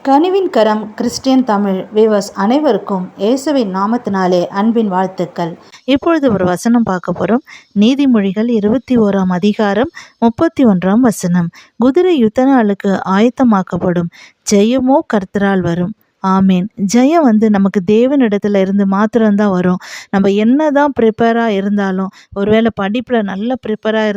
கனிவின் கரம் Christian Tamil viewers அனைவருக்கும் இயேசுவின் நாமத்தினாலே அன்பின் வாழ்த்துக்கள். இப்பொழுது ஒரு வசனம் பார்க்க போகிறோம். நீதிமொழிகள் 21ஆம் அதிகாரம் 31ஆம் வசனம். குதிரை யுத்த நாளுக்கு ஆயத்தமாக்கப்படும், ஜெயமோ கர்த்தரால் வரும். ஆமீன். ஜெயம் நமக்கு தேவனிடத்துல இருந்து மாத்திரம்தான் வரும். நம்ம என்னதான் ப்ரிப்பேராக இருந்தாலும், ஒருவேளை படிப்பில் நல்ல ப்ரிப்பேராக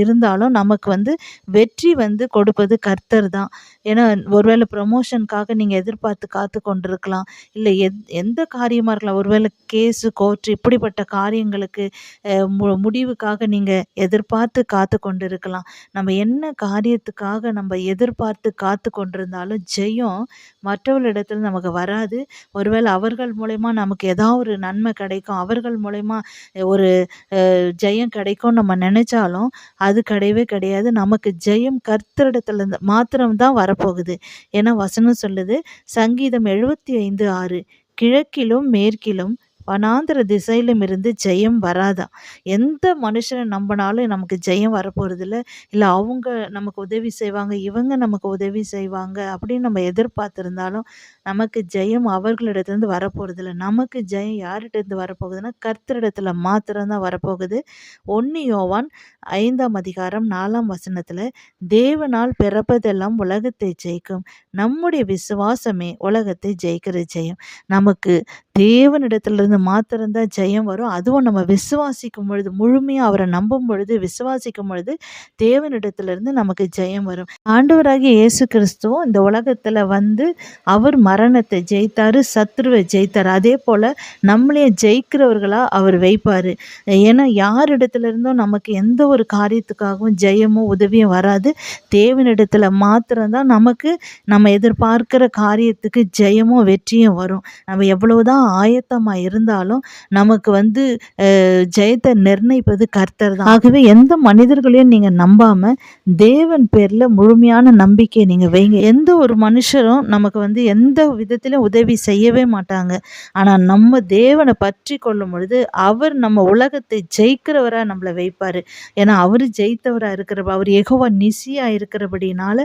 இருந்தாலும் நமக்கு வெற்றி கொடுப்பது கர்த்தர் தான். ஏன்னா ஒருவேளை ப்ரமோஷனுக்காக நீங்கள் எதிர்பார்த்து காத்து கொண்டிருக்கலாம். இல்லை எந்த காரியமாக இருக்கலாம். ஒருவேளை கேஸு கோர்ட்டு இப்படிப்பட்ட காரியங்களுக்கு முடிவுக்காக நீங்கள் எதிர்பார்த்து காத்து கொண்டு இருக்கலாம். நம்ம என்ன காரியத்துக்காக நம்ம எதிர்பார்த்து காத்து கொண்டிருந்தாலும் ஜெயம் மற்றவர்களிடத்தில் நமக்கு வராது. ஒருவேளை அவர்கள் மூலயமா நமக்கு ஏதாவது ஒரு நன்மை கிடைக்கும், அவர்கள் மூலயமா ஒரு ஜெயம் கிடைக்கும் நம்ம நினைச்சாலும் அது கிடையவே கிடையாது. நமக்கு ஜெயம் கர்த்தரிடத்துல மாத்திரம்தான் வரப்போகுது. ஏன்னா வசனம் சொல்லுது, சங்கீதம் 75:6, கிழக்கிலும் மேற்கிலும் வனாந்திர திசையிலும் இருந்து ஜெயம் வராதா. எந்த மனுஷனை நம்பினாலும் நமக்கு ஜெயம் வரப்போறதில்ல. இல்லை அவங்க நமக்கு உதவி செய்வாங்க, இவங்க நமக்கு உதவி செய்வாங்க அப்படின்னு நம்ம எதிர்பார்த்துருந்தாலும் நமக்கு ஜெயம் அவர்களிடத்துலேருந்து வரப்போறதில்ல. நமக்கு ஜெயம் யார்கிட்டேருந்து வரப்போகுதுன்னா கர்த்தரிடத்துல மாத்திரம்தான் வரப்போகுது. 1 யோவான் 5ஆம் அதிகாரம் 4ஆம் வசனத்தில், தேவனால் பிறப்பதெல்லாம் உலகத்தை ஜெயிக்கும், நம்முடைய விசுவாசமே உலகத்தை ஜெயிக்கிற ஜெயம். நமக்கு தேவனிடத்திலிருந்து மாத்திரம்தான் ஜெயம் வரும். அதுவும் நம்ம விசுவாசிக்கும் பொழுது, முழுமையாக அவரை நம்பும் பொழுது, விசுவாசிக்கும் பொழுது தேவனிடத்திலிருந்து நமக்கு ஜெயம் வரும். ஆண்டவராகிய இயேசு கிறிஸ்துவும் இந்த உலகத்தில் அவர் மரணத்தை ஜெயித்தார், சத்துருவை ஜெயித்தார். அதே போல் நம்மளே ஜெயிக்கிறவர்களாக அவர் வைப்பார். ஏன்னா யாரிடத்துலேருந்தும் நமக்கு எந்த ஒரு காரியத்துக்காகவும் ஜெயமும் உதவியும் வராது. தேவனிடத்தில் மாத்திரம்தான் நமக்கு நம்ம எதிர்பார்க்கிற காரியத்துக்கு ஜெயமும் வெற்றியும் வரும். நம்ம எவ்வளவுதான் ஆயத்தமாக இருந்தாலும் நமக்கு ஜெயத்தை நிர்ணயிப்பது கர்த்தர் தான். ஆகவே எந்த மனிதர்களையும் நீங்கள் நம்பாமல் தேவன் பேரில் முழுமையான நம்பிக்கையை நீங்கள் வைங்க. எந்த ஒரு மனுஷரும் நமக்கு எந்த விதத்திலும் உதவி செய்யவே மாட்டாங்க. ஆனால் நம்ம தேவனை பற்றி கொள்ளும் பொழுது அவர் நம்ம உலகத்தை ஜெயிக்கிறவராக நம்மளை வைப்பார். ஏன்னா அவர் ஜெயித்தவராக இருக்கிறப்ப, அவர் யெகோவா நிசியாக இருக்கிறபடினால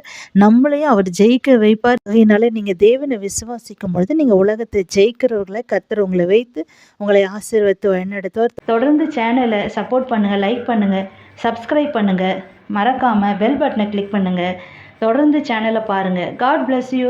நம்மளையும் அவர் ஜெயிக்க வைப்பார். அதனால நீங்கள் தேவனை விசுவாசிக்கும் பொழுது நீங்கள் உலகத்தை ஜெயிக்கிறவர்களை கர்த்தர் உங்களை வைத்து உங்களை ஆசீர்வதித்து வழிநடத்துவார். தொடர்ந்து சேனலை சப்போர்ட் பண்ணுங்கள், லைக் பண்ணுங்கள், சப்ஸ்கிரைப் பண்ணுங்கள், மறக்காமல் பெல் பட்டனை கிளிக் பண்ணுங்கள். தொடர்ந்து சேனலை பாருங்கள். God bless you.